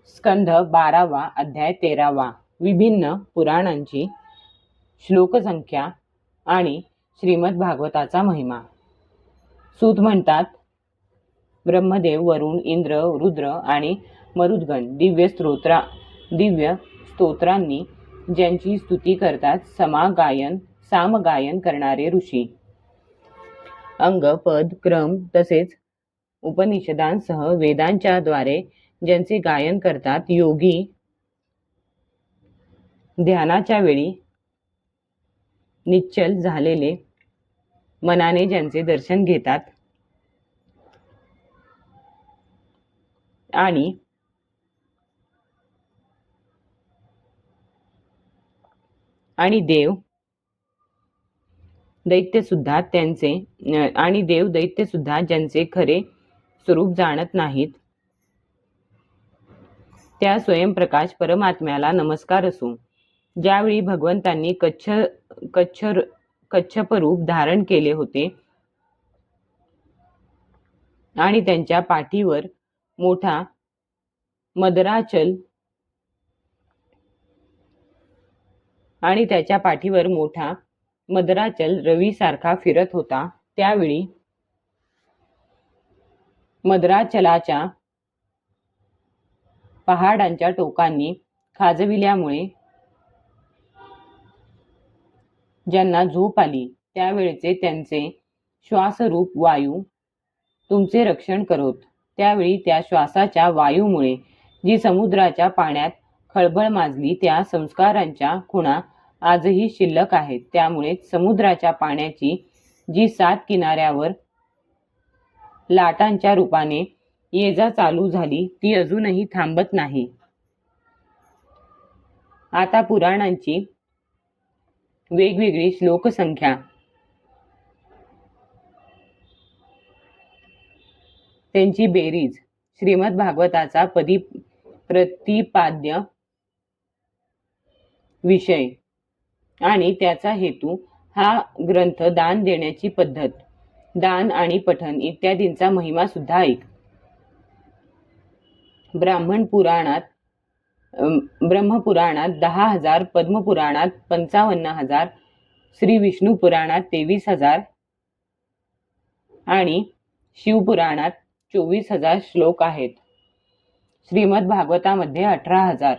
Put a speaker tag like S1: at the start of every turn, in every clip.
S1: स्कंध 12वा अध्याय 13वा. विभिन्न पुराणांची श्लोकसंख्या आणि श्रीमद भागवताचा महिमा. सूत म्हणतात, ब्रह्मदेव, वरुण, इंद्र, रुद्र आणि मरुद्गण दिव्य स्तोत्रांनी ज्यांची स्तुती करतात, सामगायन करणारे ऋषी, अंग, पद, क्रम तसेच उपनिषदांसह वेदांच्या द्वारे ज्यांचे गायन करतात, योगी ध्यानाच्या वेळी निश्चल झालेले मनाने ज्यांचे दर्शन घेतात आणि देव दैत्य सुद्धा ज्यांचे खरे स्वरूप जाणत नाहीत, त्या स्वयंप्रकाश परमात्म्याला नमस्कार असो. ज्यावेळी भगवंतांनी कच्छप रूप धारण केले होते आणि त्यांच्या पाठीवर मोठा मदराचल रवीसारखा फिरत होता, त्यावेळी मदराचलाच्या पहाडांच्या टोकांनी खाजविल्यामुळे ज्यांना झोप आली, त्यावेळचे त्यांचे श्वासरूप वायू तुमचे रक्षण करोत. त्यावेळी त्या श्वासाच्या वायूमुळे जी समुद्राच्या पाण्यात खळबळ माजली, त्या संस्कारांच्या खुणा आजही शिल्लक आहेत. त्यामुळे समुद्राच्या पाण्याची जी 7 किनाऱ्यावर लाटांच्या रूपाने ये-जा चालू झाली, ती अजूनही थांबत नाही. आता पुराणांची वेगवेगळी श्लोकसंख्या, त्यांची बेरीज, श्रीमद भागवताचा प्रतिपाद्य विषय आणि त्याचा हेतू, हा ग्रंथ, दान देण्याची पद्धत, दान आणि पठण इत्यादींचा महिमा सुद्धा ऐक. ब्रह्मपुराणात 10,000, पद्मपुराणात 55,000, श्री विष्णू पुराणात 23,000 आणि शिवपुराणात 24,000 श्लोक आहेत. श्रीमद भागवतामध्ये 18,000,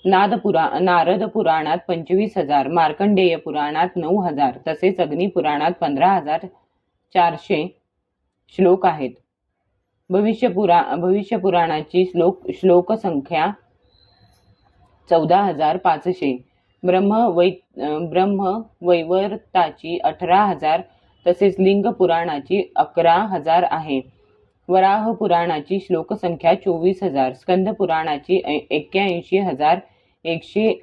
S1: नारद पुराणात 25,000, मार्कंडेय पुराणात 9,000 तसेच अग्नी पुराणात 15,400 श्लोक आहेत. भविष्य पुराणाची श्लोकसंख्या 14,500, ब्रह्मवैवर्ताची 18,000 तसेच लिंग पुराणाची 11,000 आहे. वराह पुराणाची श्लोकसंख्या 24,000, स्कंद पुराणाची 81,100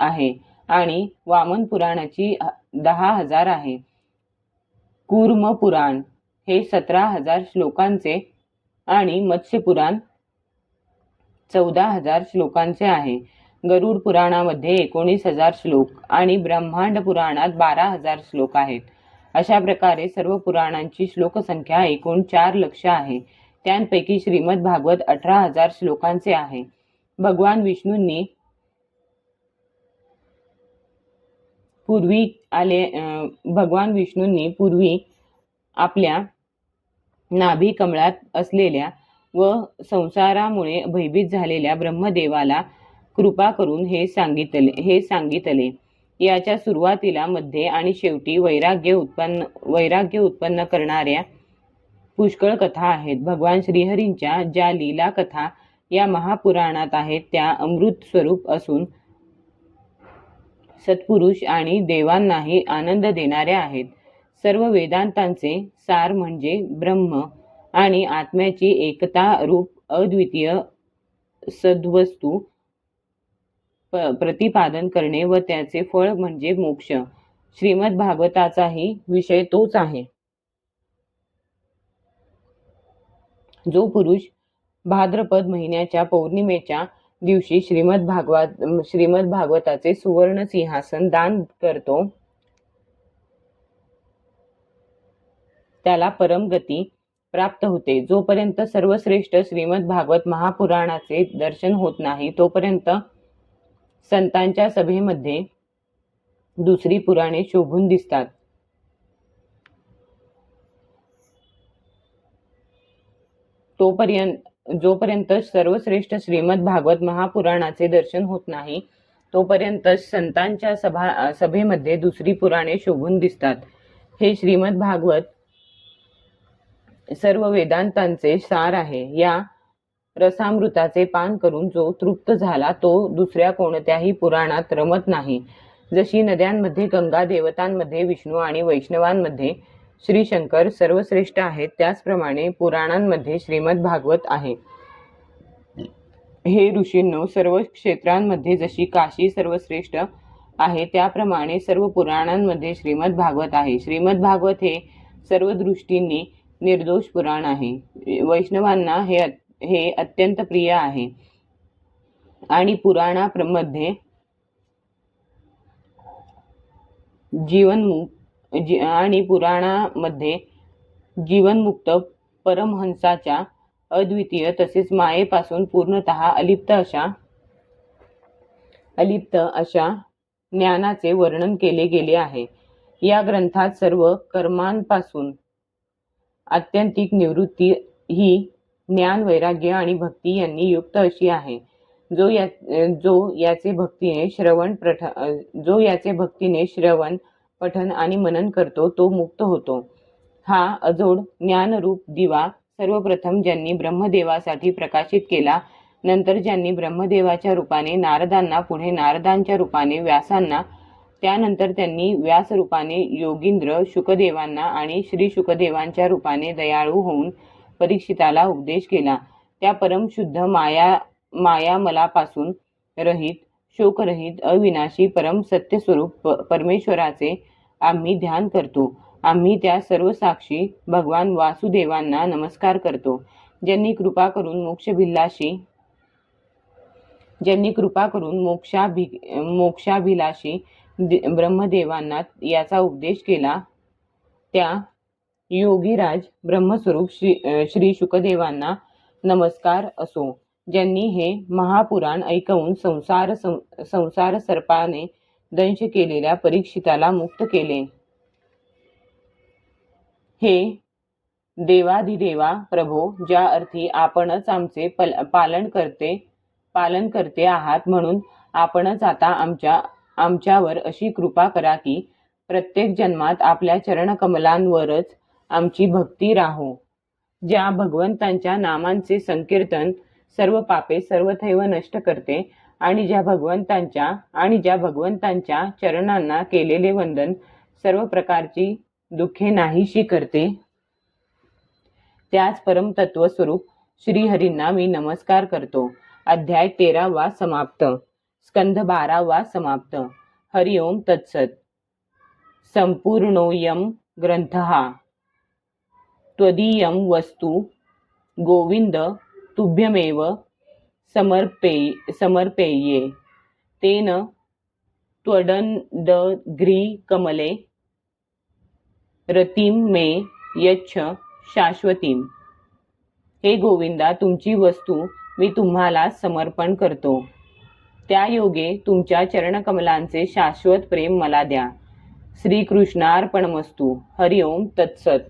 S1: आहे आणि वामन पुराणाची 10,000 आहे. कूर्म पुराण हे 17,000 श्लोकांचे आणि मत्स्य पुराण 14,000 श्लोकांचे आहे. गरुड पुराणामध्ये 19,000 श्लोक आणि ब्रह्मांड पुराणात 12,000 श्लोक आहेत. अशा प्रकारे सर्व पुराणांची श्लोकसंख्या एकूण 4 लक्ष आहे. त्यांपैकी श्रीमद भागवत 18,000 श्लोकांचे आहे. भगवान विष्णूंनी पूर्वी आपल्या नाभी कमळात असलेल्या व संसारामुळे भयभीत झालेल्या ब्रह्मदेवाला कृपा करून हे सांगितले. याच्या सुरुवातीला, मध्ये आणि शेवटी वैराग्य उत्पन्न करणाऱ्या पुष्कळ कथा आहेत. भगवान श्रीहरींच्या ज्या लीला कथा या महापुराणात आहेत, त्या अमृत स्वरूप असून सत्पुरुष आणि देवांनाही आनंद देणाऱ्या आहेत. सर्व वेदांतांचे सार म्हणजे ब्रह्म आणि आत्म्याची एकता रूप अद्वितीय सद्वस्तू प्रतिपादन करणे व त्याचे फळ म्हणजे मोक्ष. श्रीमद भागवताचाही विषय तोच आहे. जो पुरुष भाद्रपद महिन्याच्या पौर्णिमेच्या दिवशी श्रीमद भागवताचे सुवर्ण सिंहासन दान करतो, त्याला परमगती प्राप्त होते. जोपर्यंत सर्वश्रेष्ठ श्रीमद भागवत महापुराणाचे दर्शन होत नाही तोपर्यंत संतांच्या सभेमध्ये दुसरी पुराणे शोभून दिसतात. जोपर्यंत सर्वश्रेष्ठ श्रीमद भागवत महापुराणाचे दर्शन होत नाही तोपर्यंत संतांच्या सभेमध्ये दुसरी पुराणे शोभून दिसतात. हे श्रीमद भागवत सर्व वेदांतांचे सार आहे. या रसामृताचे पान करून जो तृप्त झाला तो दुसऱ्या कोणत्याही पुराणात रमत नाही. जशी नद्यांमध्ये गंगा, देवतांमध्ये विष्णू आणि वैष्णवांमध्ये श्री शंकर सर्वश्रेष्ठ आहेत, त्याचप्रमाणे पुराणांमध्ये श्रीमद भागवत आहे. हे ऋषींनो, सर्व क्षेत्रांमध्ये जशी काशी सर्वश्रेष्ठ आहे त्याप्रमाणे सर्व पुराणांमध्ये श्रीमद भागवत आहे. श्रीमद भागवत हे सर्व दृष्टींनी निर्दोष पुराण आहे. वैष्णवांना हे अत्यंत प्रिय आहे आणि पुराणामध्ये जीवनमुक्त परमहंसाच्या अद्वितीय तसेच मायेपासून पूर्णतः अलिप्त अशा ज्ञानाचे वर्णन केले गेले आहे. या ग्रंथात सर्व कर्मांपासून आत्यंतिक निवृत्ती ही ज्ञान, वैराग्य आणि भक्ती यांनी युक्त अशी आहे. जो याचे भक्तीने श्रवण, पठन आणि मनन करतो तो मुक्त होतो. हा अजोड ज्ञानरूप दिवा सर्वप्रथम ज्यांनी ब्रह्मदेवासाठी प्रकाशित केला, नंतर ज्यांनी ब्रह्मदेवाच्या रूपाने नारदांना, पुढे नारदांच्या रूपाने व्यासांना, त्यानंतर त्यांनी व्यास रूपाने योगींद्र शुकदेवांना आणि श्री शुकदेवांच्या रूपाने दयाळू होऊन परीक्षिताला उपदेश केला. त्या परमशुद्ध मायामलापासून रहित, शोकरहित, अविनाशी परम सत्यस्वरूप परमेश्वराचे आम्ही ध्यान करतो. आम्ही त्या सर्व साक्षी भगवान वासुदेवांना नमस्कार करतो, ज्यांनी कृपा करून मोक्षाभिलाषी ब्रह्मदेवांना याचा उपदेश केला. त्या योगीराज ब्रह्मस्वरूप श्री शुकदेवांना नमस्कार असो, ज्यांनी हे महापुराण ऐकवून संसार सर्पाने दंश केलेल्या परीक्षिताला मुक्त केले. हे देवाधिदेवा प्रभो, ज्या अर्थी आपणच आमचे पालनकर्ते आहात, म्हणून आपणच आता आमच्यावर अशी कृपा करा की प्रत्येक जन्मात आपल्या चरणकमलांवरच आमची भक्ती राहो. ज्या भगवंतांच्या नामांचे संकीर्तन सर्व पापे सर्वथैव नष्ट करते आणि ज्या भगवंतांच्या चरणांना केलेले वंदन सर्व प्रकारची दुःखे नाहीशी करते, त्याच परमतत्व स्वरूप श्रीहरींना मी नमस्कार करतो. अध्याय 13 समाप्त. स्कंध 12 समाप्त. हरि ओम तत्सत. संपूर्णोऽयं ग्रंथः त्वदीयं वस्तु गोविंद तुभ्यमेव समर्पेये. तेन त्वदङ्घ्रिकमले रतिं मे यच्छ शाश्वतीम्. हे गोविंदा, तुमची वस्तू मी तुम्हाला समर्पण करतो. त्या योगे तुमच्या चरणकमलांचे शाश्वत प्रेम मला द्या. श्रीकृष्णार्पणमस्तु. हरि ओम तत्सत.